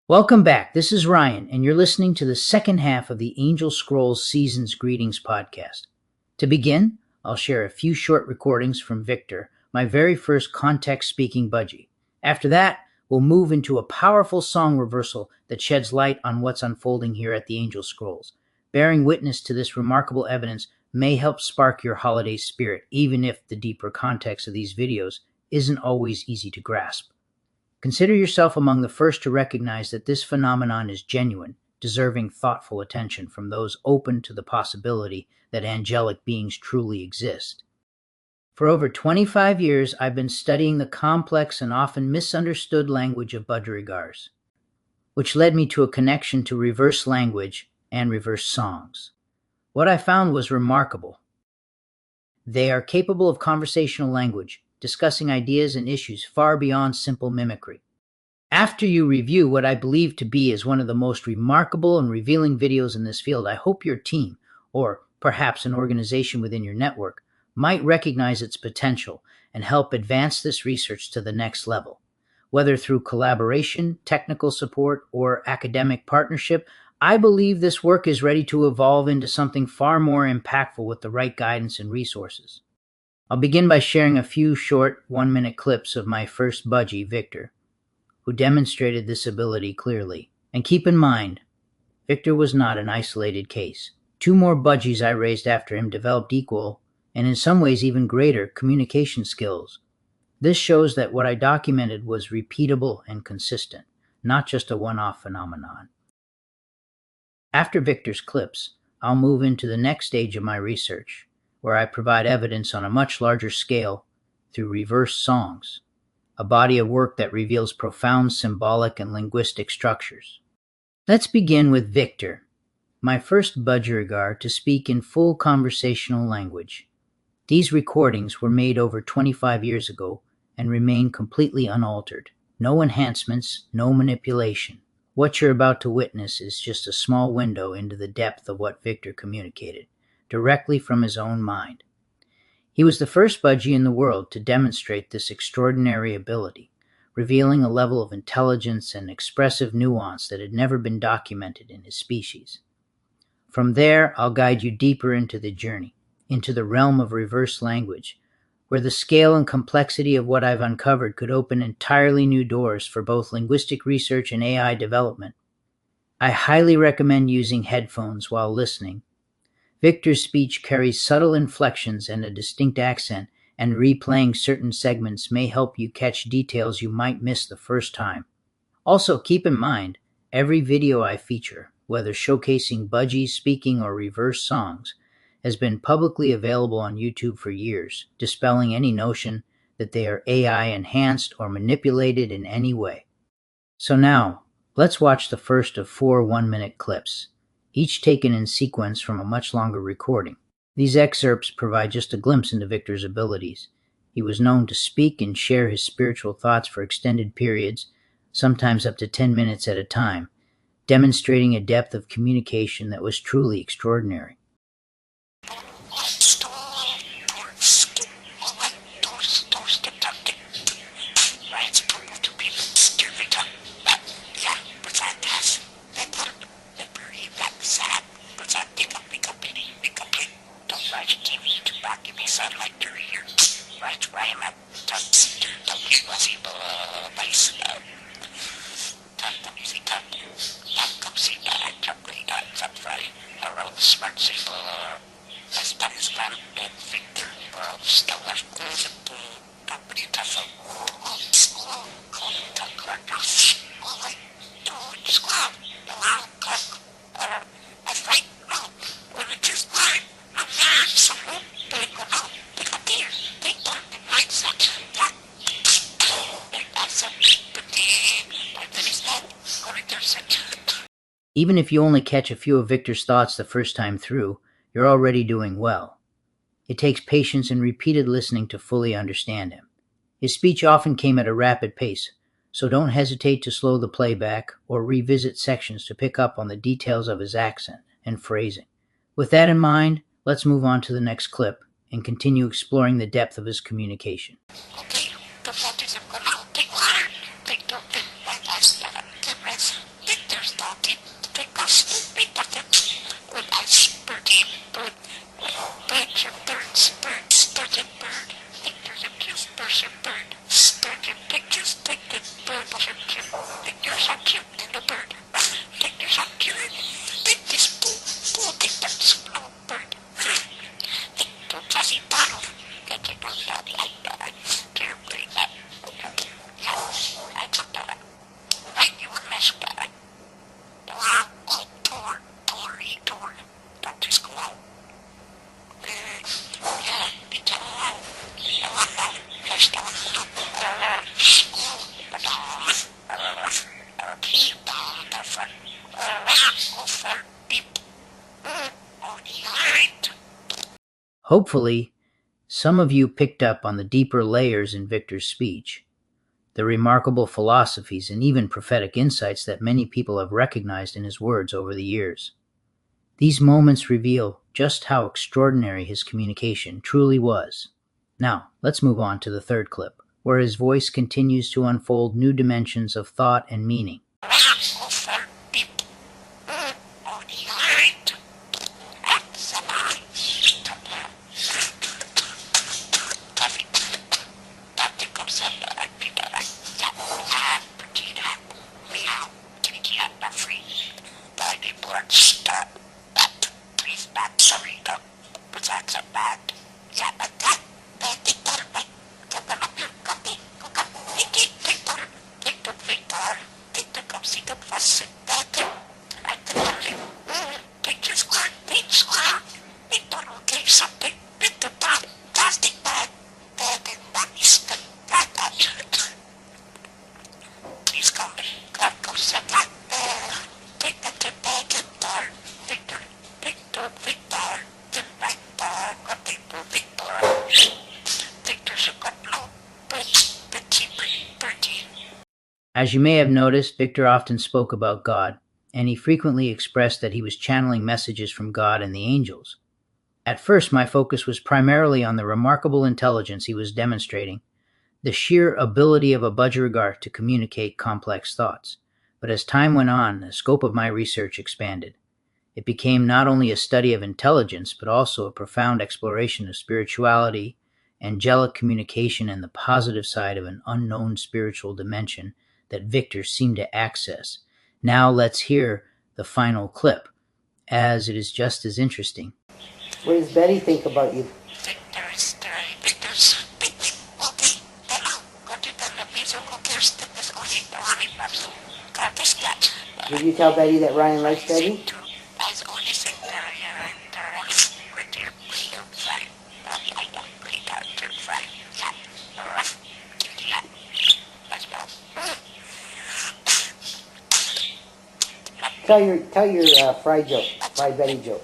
Welcome back. This is Ryan, and you're listening to the second half of the Angel Scrolls Seasons Greetings podcast. To begin, I'll share a few short recordings from Victor, my very first context-speaking budgie. After that, we'll move into a powerful song reversal that sheds light on what's unfolding here at the Angel Scrolls. Bearing witness to this remarkable evidence may help spark your holiday spirit, even if the deeper context of these videos isn't always easy to grasp. Consider yourself among the first to recognize that this phenomenon is genuine, deserving thoughtful attention from those open to the possibility that angelic beings truly exist. For over 25 years, I've been studying the complex and often misunderstood language of budgerigars, which led me to a connection to reverse language and reverse songs. What I found was remarkable. They are capable of conversational language, discussing ideas and issues far beyond simple mimicry. After you review what I believe to be as one of the most remarkable and revealing videos in this field, I hope your team, or perhaps an organization within your network, might recognize its potential and help advance this research to the next level. Whether through collaboration, technical support, or academic partnership, I believe this work is ready to evolve into something far more impactful with the right guidance and resources. I'll begin by sharing a few short 1-minute clips of my first budgie, Victor, who demonstrated this ability clearly. And keep in mind, Victor was not an isolated case. 2 more budgies I raised after him developed equal, and in some ways even greater, communication skills. This shows that what I documented was repeatable and consistent, not just a one-off phenomenon. After Victor's clips, I'll move into the next stage of my research, where I provide evidence on a much larger scale through reverse songs, a body of work that reveals profound symbolic and linguistic structures. Let's begin with Victor, my first budgerigar to speak in full conversational language. These recordings were made over 25 years ago and remain completely unaltered. No enhancements, no manipulation. What you're about to witness is just a small window into the depth of what Victor communicated, directly from his own mind. He was the first budgie in the world to demonstrate this extraordinary ability, revealing a level of intelligence and expressive nuance that had never been documented in his species. From there, I'll guide you deeper into the journey, into the realm of reverse language, where the scale and complexity of what I've uncovered could open entirely new doors for both linguistic research and AI development. I highly recommend using headphones while listening. Victor's speech carries subtle inflections and a distinct accent, and replaying certain segments may help you catch details you might miss the first time. Also, keep in mind, every video I feature, whether showcasing budgies, speaking, or reverse songs, has been publicly available on YouTube for years, dispelling any notion that they are AI enhanced or manipulated in any way. So now, let's watch the first of 4 1-minute clips, each taken in sequence from a much longer recording. These excerpts provide just a glimpse into Victor's abilities. He was known to speak and share his spiritual thoughts for extended periods, sometimes up to 10 minutes at a time, demonstrating a depth of communication that was truly extraordinary. Even if you only catch a few of Victor's thoughts the first time through, you're already doing well. It takes patience and repeated listening to fully understand him. His speech often came at a rapid pace, so don't hesitate to slow the playback or revisit sections to pick up on the details of his accent and phrasing. With that in mind, let's move on to the next clip and continue exploring the depth of his communication. Hopefully, some of you picked up on the deeper layers in Victor's speech, the remarkable philosophies and even prophetic insights that many people have recognized in his words over the years. These moments reveal just how extraordinary his communication truly was. Now, let's move on to the third clip, where his voice continues to unfold new dimensions of thought and meaning. As you may have noticed, Victor often spoke about God, and he frequently expressed that he was channeling messages from God and the angels. At first, my focus was primarily on the remarkable intelligence he was demonstrating, the sheer ability of a budgerigar to communicate complex thoughts. But as time went on, the scope of my research expanded. It became not only a study of intelligence, but also a profound exploration of spirituality, angelic communication, and the positive side of an unknown spiritual dimension that Victor seemed to access. Now let's hear the final clip, as it is just as interesting. What does Betty think about you? Did you tell Betty that Ryan likes Betty? Tell your fried joke, fried Betty joke.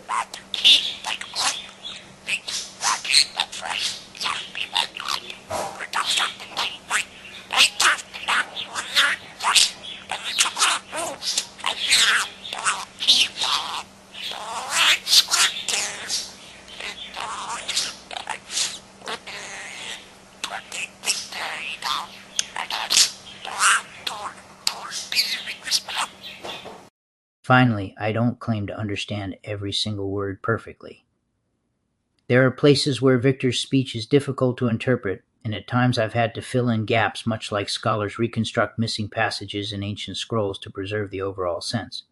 Finally, I don't claim to understand every single word perfectly. There are places where Victor's speech is difficult to interpret, and at times I've had to fill in gaps, much like scholars reconstruct missing passages in ancient scrolls to preserve the overall sense.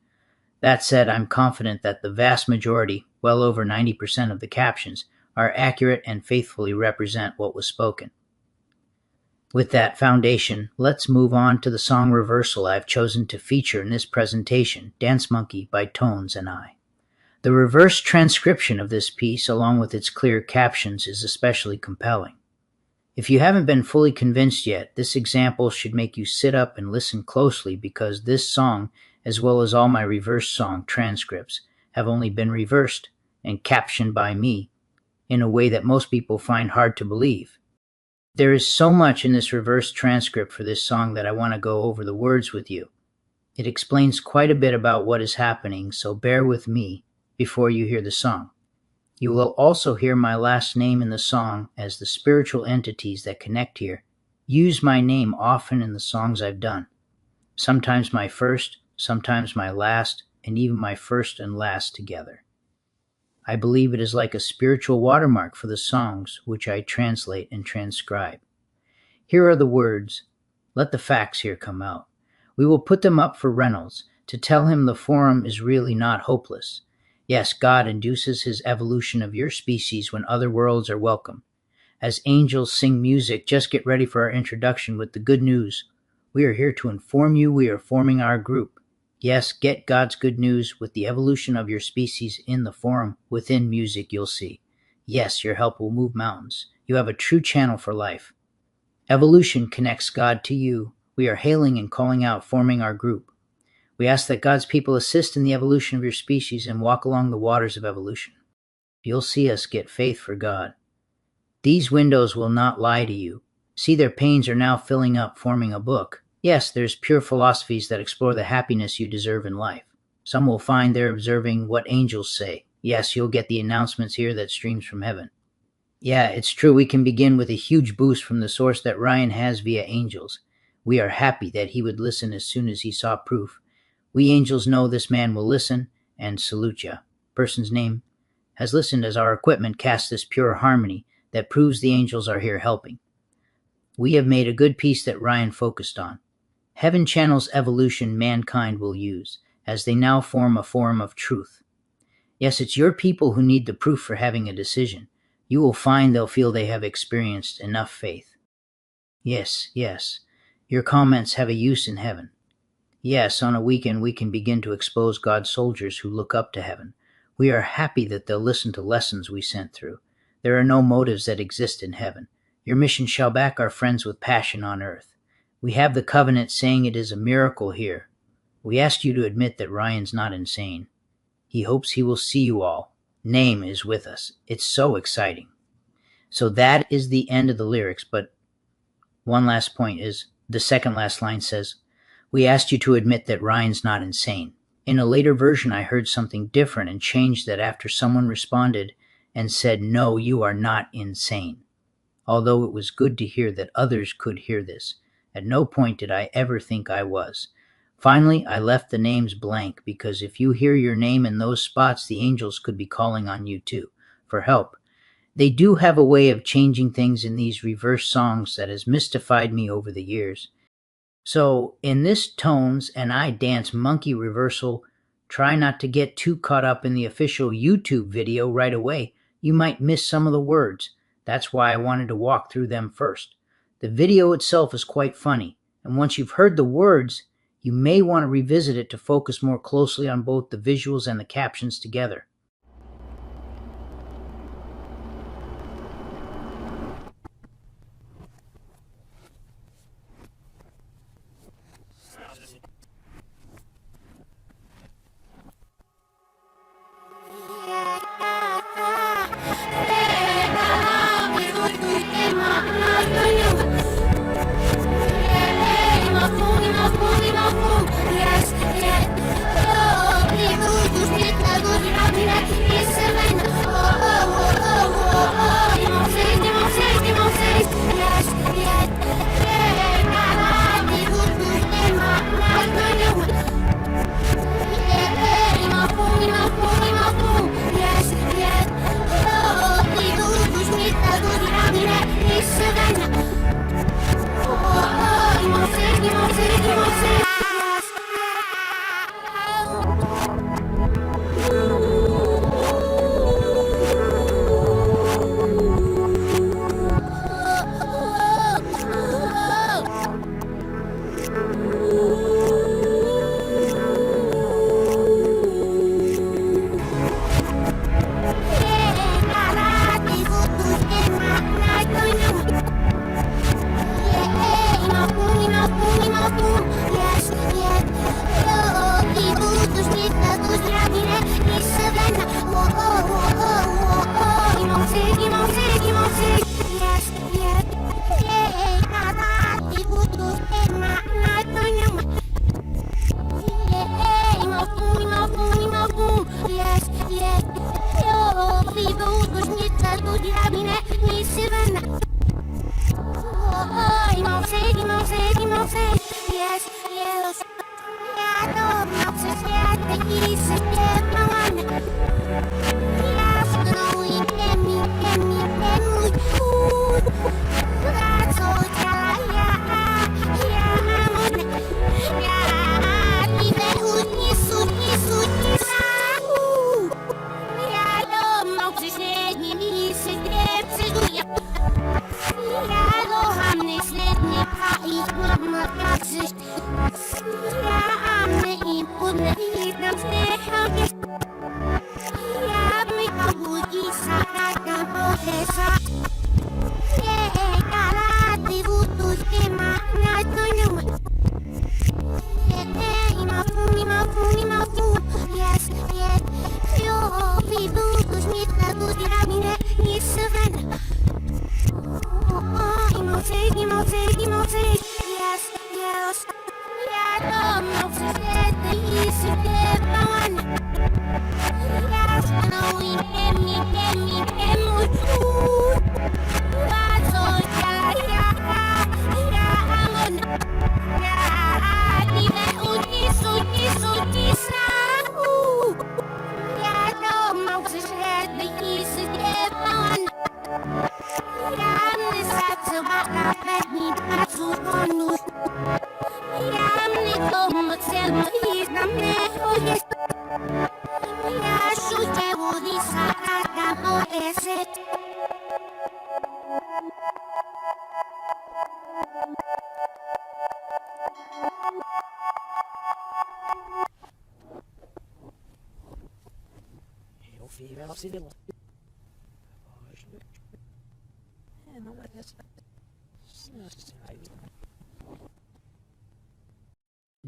That said, I'm confident that the vast majority, well over 90% of the captions, are accurate and faithfully represent what was spoken. With that foundation, let's move on to the song reversal I've chosen to feature in this presentation, Dance Monkey by Tones and I. The reverse transcription of this piece, along with its clear captions, is especially compelling. If you haven't been fully convinced yet, this example should make you sit up and listen closely, because this song, as well as all my reverse song transcripts, have only been reversed and captioned by me in a way that most people find hard to believe. There is so much in this reverse transcript for this song that I want to go over the words with you. It explains quite a bit about what is happening, so bear with me before you hear the song. You will also hear my last name in the song, as the spiritual entities that connect here use my name often in the songs I've done. Sometimes my first, sometimes my last, and even my first and last together. I believe it is like a spiritual watermark for the songs which I translate and transcribe. Here are the words. Let the facts here come out. We will put them up for Reynolds to tell him the forum is really not hopeless. Yes, God induces his evolution of your species when other worlds are welcome. As angels sing music, just get ready for our introduction with the good news. We are here to inform you we are forming our group. Yes, get God's good news with the evolution of your species in the forum within music, you'll see. Yes, your help will move mountains. You have a true channel for life. Evolution connects God to you. We are hailing and calling out, forming our group. We ask that God's people assist in the evolution of your species and walk along the waters of evolution. you'll see us get faith for God. These windows will not lie to you. See, their panes are now filling up, forming a book. Yes, there's pure philosophies that explore the happiness you deserve in life. Some will find they're observing what angels say. Yes, you'll get the announcements here that streams from heaven. Yeah, it's true, we can begin with a huge boost from the source that Ryan has via angels. We are happy that he would listen as soon as he saw proof. We angels know this man will listen, and salute ya. Person's name has listened as our equipment casts this pure harmony that proves the angels are here helping. We have made a good piece that Ryan focused on. Heaven channels evolution mankind will use, as they now form a form of truth. Yes, it's your people who need the proof for having a decision. You will find they'll feel they have experienced enough faith. Yes, your comments have a use in heaven. Yes, on a weekend we can begin to expose God's soldiers who look up to heaven. We are happy that they'll listen to lessons we sent through. There are no motives that exist in heaven. Your mission shall back our friends with passion on earth. We have the covenant saying it is a miracle here. We asked you to admit that Ryan's not insane. He hopes he will see you all. Name is with us. It's so exciting. So that is the end of the lyrics, but one last point is the second last line says, we asked you to admit that Ryan's not insane. In a later version, I heard something different and changed that after someone responded and said, no, you are not insane. Although it was good to hear that others could hear this, at no point did I ever think I was. Finally, I left the names blank because if you hear your name in those spots, the angels could be calling on you too, for help. They do have a way of changing things in these reverse songs that has mystified me over the years. So, in this tones and I dance monkey reversal, try not to get too caught up in the official YouTube video right away. You might miss some of the words. That's why I wanted to walk through them first. The video itself is quite funny, and once you've heard the words, you may want to revisit it to focus more closely on both the visuals and the captions together. Yes, yes,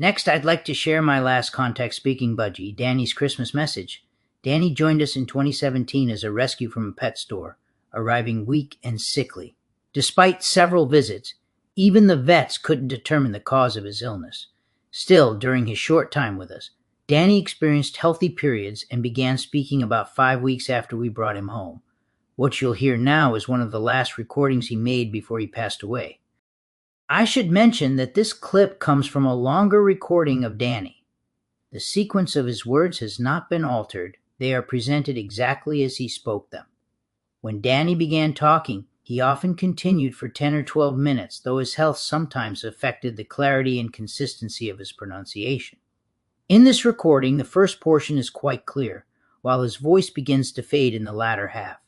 Next, I'd like to share my last contact speaking budgie, Danny's Christmas message. Danny joined us in 2017 as a rescue from a pet store, arriving weak and sickly. Despite several visits, even the vets couldn't determine the cause of his illness. Still, during his short time with us, Danny experienced healthy periods and began speaking about 5 weeks after we brought him home. What you'll hear now is one of the last recordings he made before he passed away. I should mention that this clip comes from a longer recording of Danny. The sequence of his words has not been altered. They are presented exactly as he spoke them. When Danny began talking, he often continued for 10 or 12 minutes, though his health sometimes affected the clarity and consistency of his pronunciation. In this recording, the first portion is quite clear, while his voice begins to fade in the latter half.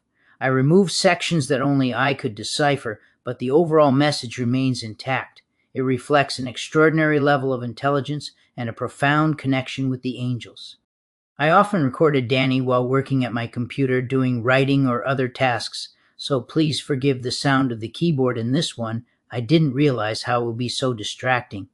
I removed sections that only I could decipher, but the overall message remains intact. It reflects an extraordinary level of intelligence and a profound connection with the angels. I often recorded Danny while working at my computer doing writing or other tasks, so please forgive the sound of the keyboard in this one. I didn't realize how it would be so distracting.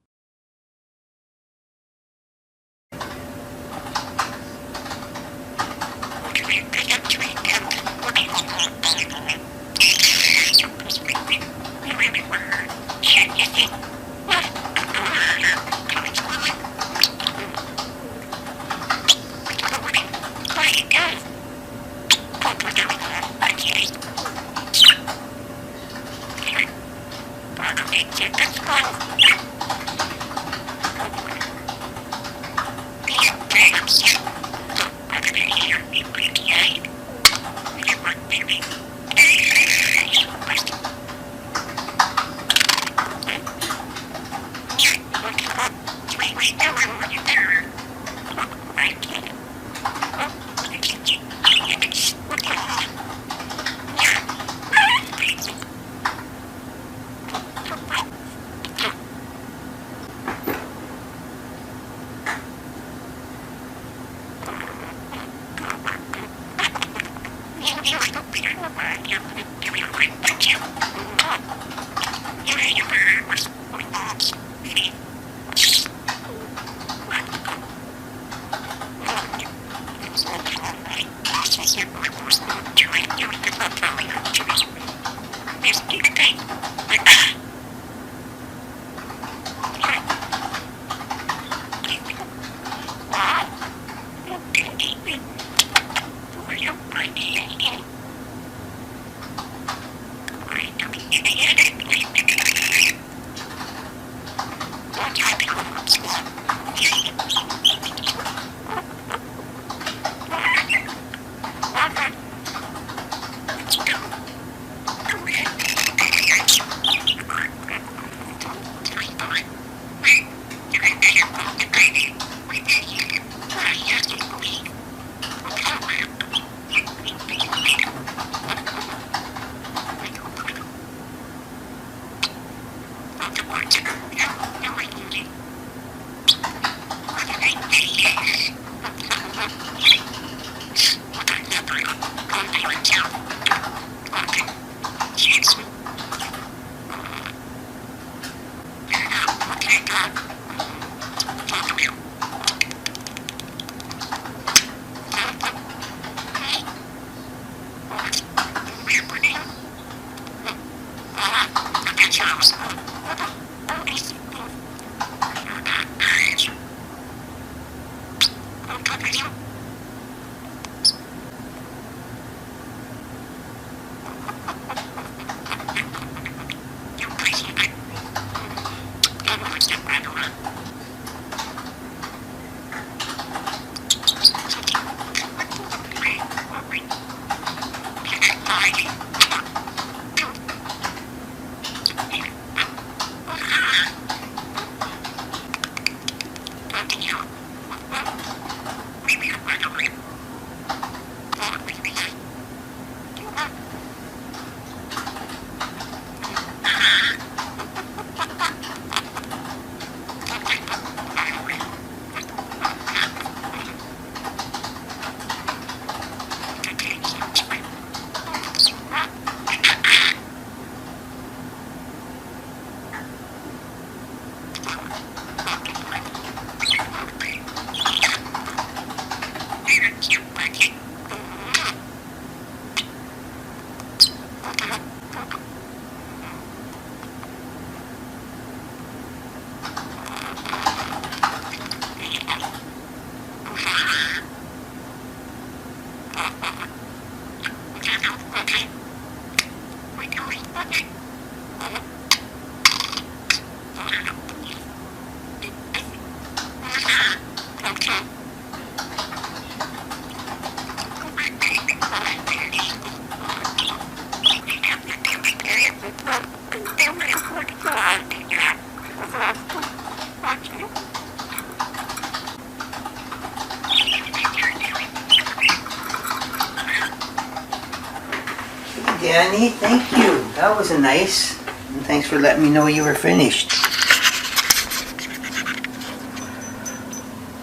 Danny, thank you. That was nice. And thanks for letting me know you were finished.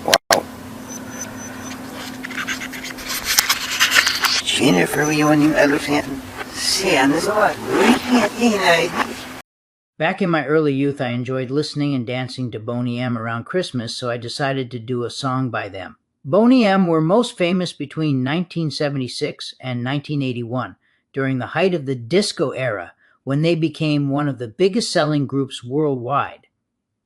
Wow. Jennifer, you want to understand? Back in my early youth, I enjoyed listening and dancing to Boney M around Christmas, so I decided to do a song by them. Boney M were most famous between 1976 and 1981, during the height of the disco era, when they became one of the biggest selling groups worldwide.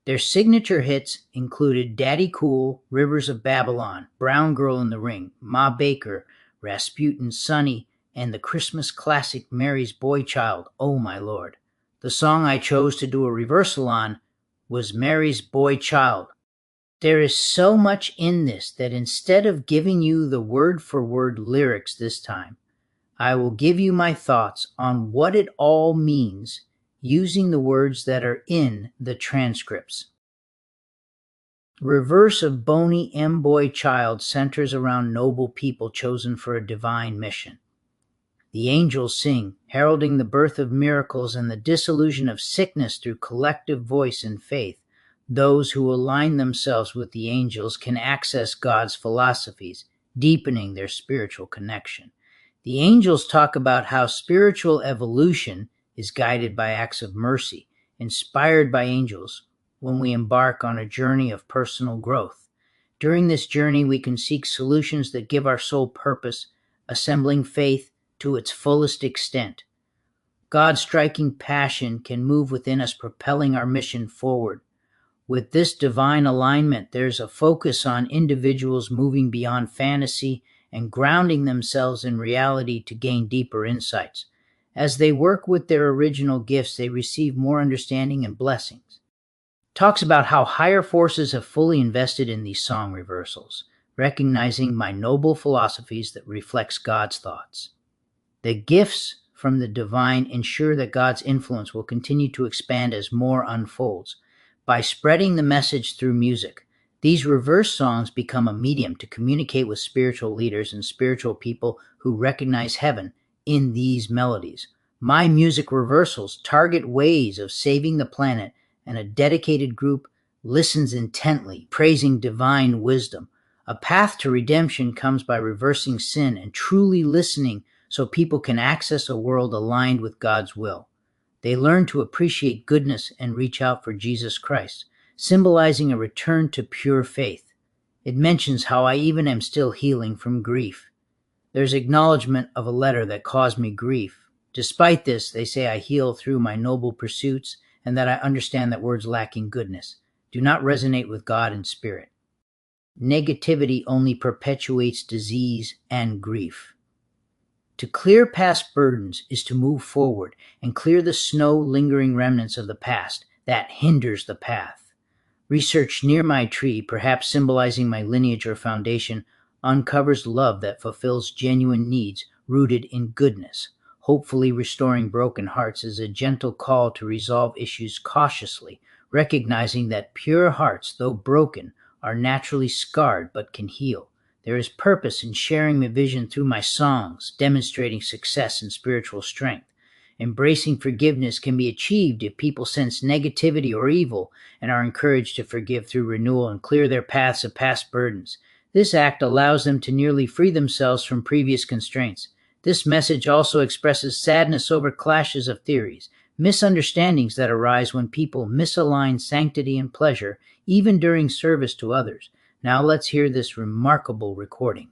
Their signature hits included Daddy Cool, Rivers of Babylon, Brown Girl in the Ring, Ma Baker, Rasputin, Sonny, and the Christmas classic Mary's Boy Child, Oh My Lord. The song I chose to do a reversal on was Mary's Boy Child. There is so much in this that instead of giving you the word-for-word lyrics this time, I will give you my thoughts on what it all means using the words that are in the transcripts. Reverse of Boney M. Boy Child centers around noble people chosen for a divine mission. The angels sing, heralding the birth of miracles and the dissolution of sickness through collective voice and faith. Those who align themselves with the angels can access God's philosophies, deepening their spiritual connection. The angels talk about how spiritual evolution is guided by acts of mercy, inspired by angels when we embark on a journey of personal growth. During this journey, we can seek solutions that give our soul purpose, assembling faith to its fullest extent. God's striking passion can move within us, propelling our mission forward. With this divine alignment, there's a focus on individuals moving beyond fantasy and grounding themselves in reality to gain deeper insights. As they work with their original gifts, they receive more understanding and blessings. Talks about how higher forces have fully invested in these song reversals, recognizing my noble philosophies that reflects God's thoughts. The gifts from the divine ensure that God's influence will continue to expand as more unfolds. By spreading the message through music, these reverse songs become a medium to communicate with spiritual leaders and spiritual people who recognize heaven in these melodies. My music reversals target ways of saving the planet, and a dedicated group listens intently, praising divine wisdom. A path to redemption comes by reversing sin and truly listening so people can access a world aligned with God's will. They learn to appreciate goodness and reach out for Jesus Christ, symbolizing a return to pure faith. It mentions how I even am still healing from grief. There's acknowledgement of a letter that caused me grief. Despite this, they say I heal through my noble pursuits and that I understand that words lacking goodness do not resonate with God and spirit. Negativity only perpetuates disease and grief. To clear past burdens is to move forward and clear the snow lingering remnants of the past that hinders the path. Research near my tree, perhaps symbolizing my lineage or foundation, uncovers love that fulfills genuine needs rooted in goodness. Hopefully restoring broken hearts is a gentle call to resolve issues cautiously, recognizing that pure hearts, though broken, are naturally scarred but can heal. There is purpose in sharing my vision through my songs, demonstrating success and spiritual strength. Embracing forgiveness can be achieved if people sense negativity or evil and are encouraged to forgive through renewal and clear their paths of past burdens. This act allows them to nearly free themselves from previous constraints. This message also expresses sadness over clashes of theories, misunderstandings that arise when people misalign sanctity and pleasure, even during service to others. Now let's hear this remarkable recording.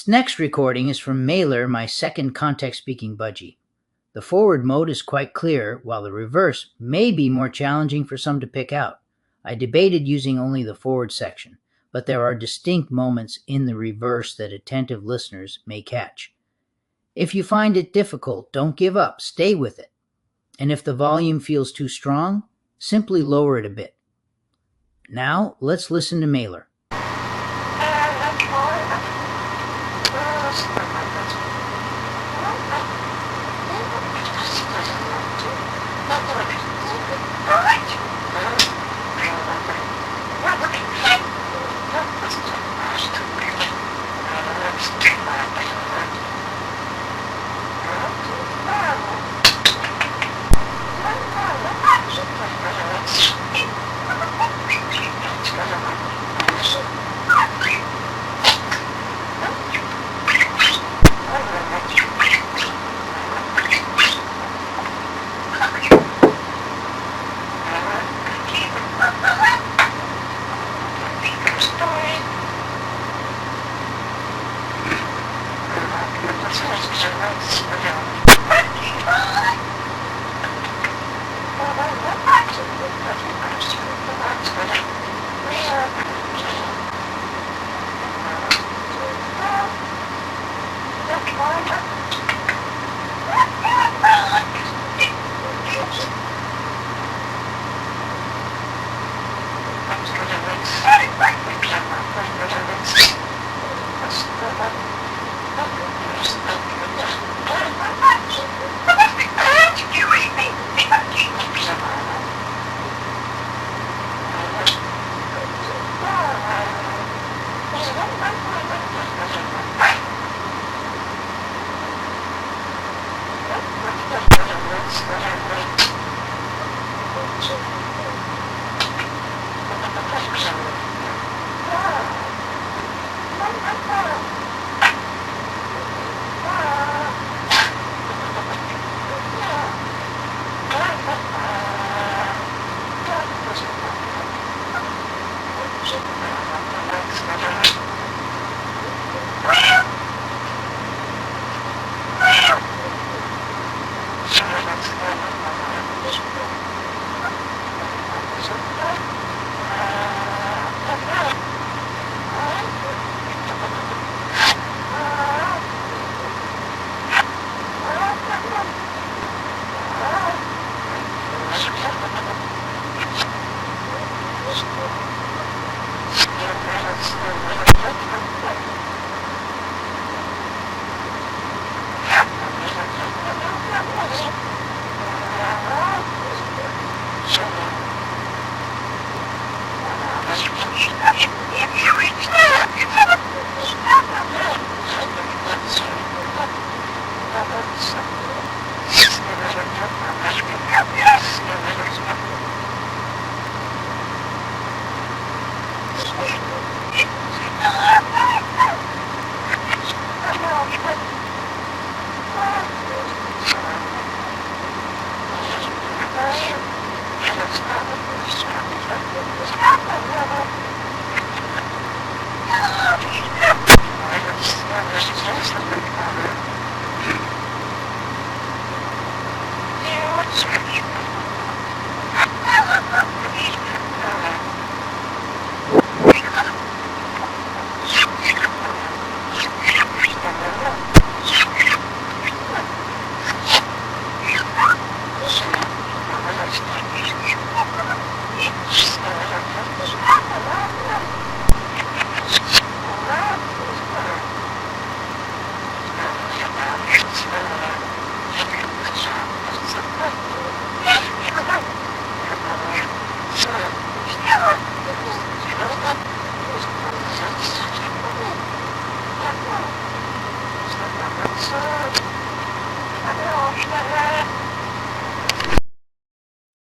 This next recording is from Maylor, my second context-speaking budgie. The forward mode is quite clear, while the reverse may be more challenging for some to pick out. I debated using only the forward section, but there are distinct moments in the reverse that attentive listeners may catch. If you find it difficult, don't give up, stay with it. And if the volume feels too strong, simply lower it a bit. Now, let's listen to Maylor.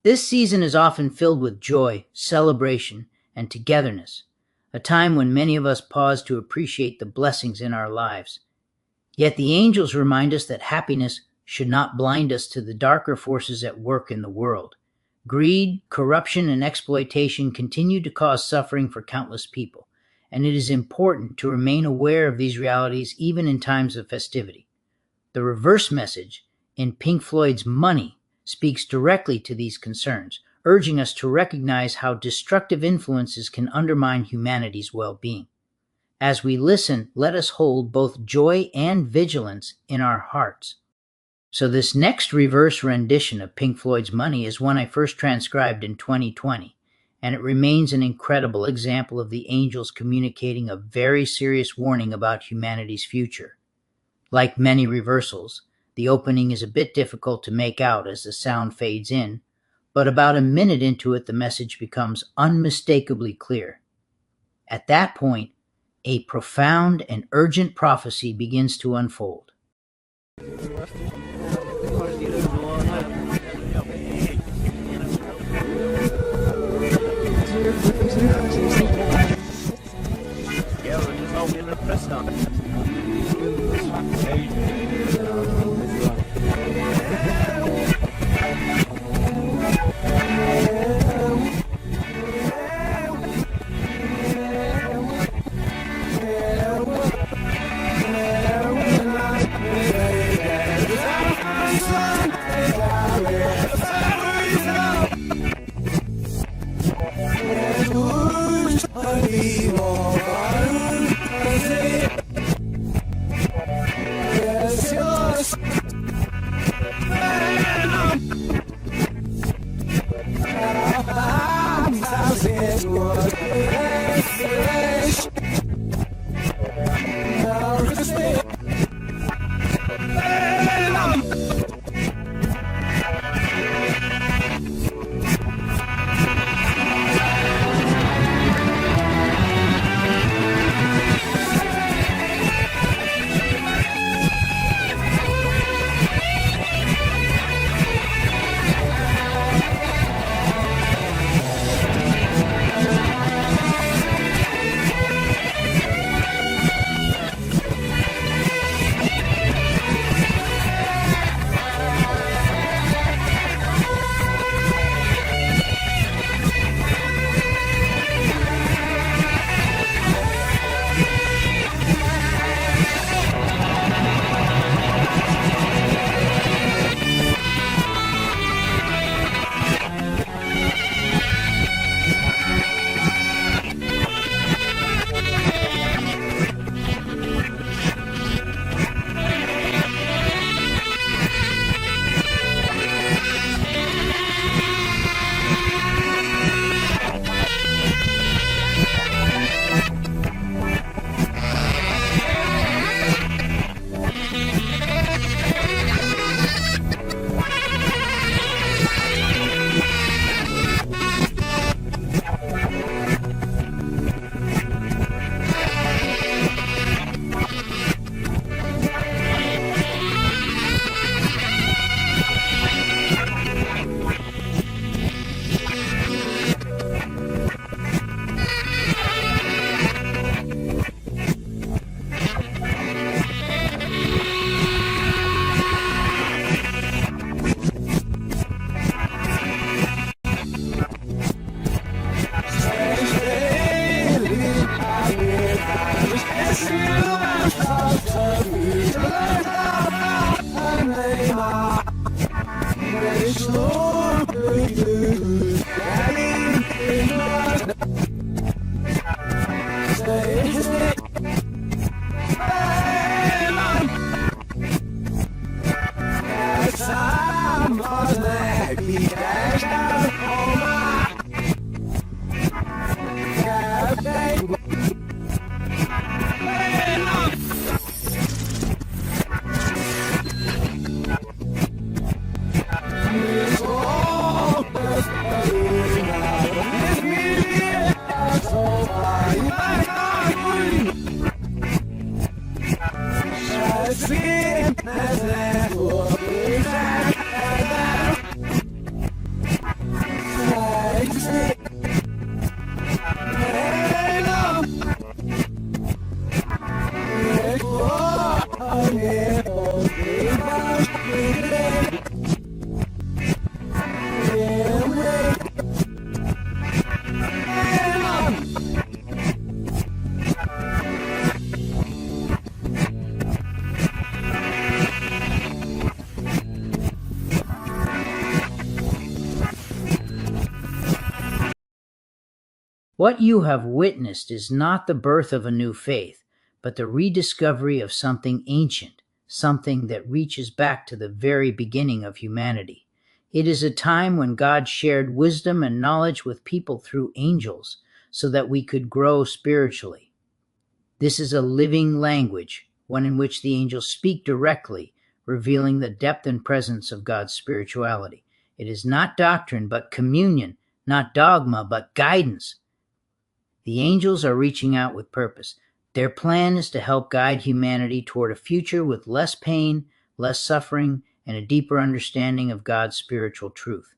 This season is often filled with joy, celebration, and togetherness, a time when many of us pause to appreciate the blessings in our lives. Yet the angels remind us that happiness should not blind us to the darker forces at work in the world. Greed, corruption, and exploitation continue to cause suffering for countless people, and it is important to remain aware of these realities even in times of festivity. The reverse message in Pink Floyd's Money speaks directly to these concerns, urging us to recognize how destructive influences can undermine humanity's well-being. As we listen, let us hold both joy and vigilance in our hearts. So this next reverse rendition of Pink Floyd's Money is one I first transcribed in 2020, and it remains an incredible example of the angels communicating a very serious warning about humanity's future. Like many reversals, the opening is a bit difficult to make out as the sound fades in, but about a minute into it the message becomes unmistakably clear. At that point, a profound and urgent prophecy begins to unfold. What you have witnessed is not the birth of a new faith, but the rediscovery of something ancient, something that reaches back to the very beginning of humanity. It is a time when God shared wisdom and knowledge with people through angels so that we could grow spiritually. This is a living language, one in which the angels speak directly, revealing the depth and presence of God's spirituality. It is not doctrine, but communion, not dogma, but guidance. The angels are reaching out with purpose. Their plan is to help guide humanity toward a future with less pain, less suffering, and a deeper understanding of God's spiritual truth.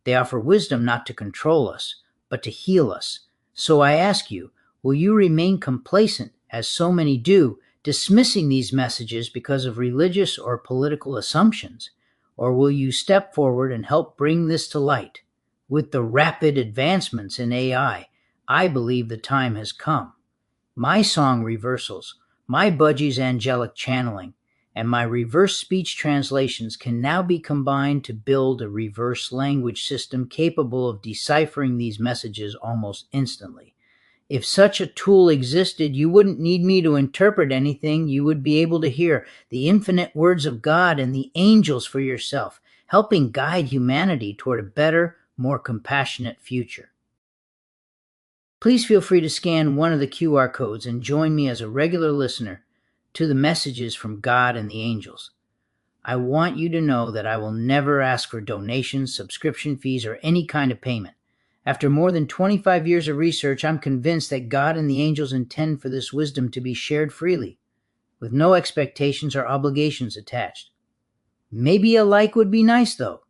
They offer wisdom not to control us, but to heal us. So I ask you, will you remain complacent, as so many do, dismissing these messages because of religious or political assumptions? Or will you step forward and help bring this to light? With the rapid advancements in AI, I believe the time has come. My song reversals, my Budgie's angelic channeling, and my reverse speech translations can now be combined to build a reverse language system capable of deciphering these messages almost instantly. If such a tool existed, you wouldn't need me to interpret anything. You would be able to hear the infinite words of God and the angels for yourself, helping guide humanity toward a better, more compassionate future. Please feel free to scan one of the QR codes and join me as a regular listener to the messages from God and the angels. I want you to know that I will never ask for donations, subscription fees, or any kind of payment. After more than 25 years of research, I'm convinced that God and the angels intend for this wisdom to be shared freely, with no expectations or obligations attached. Maybe a like would be nice, though.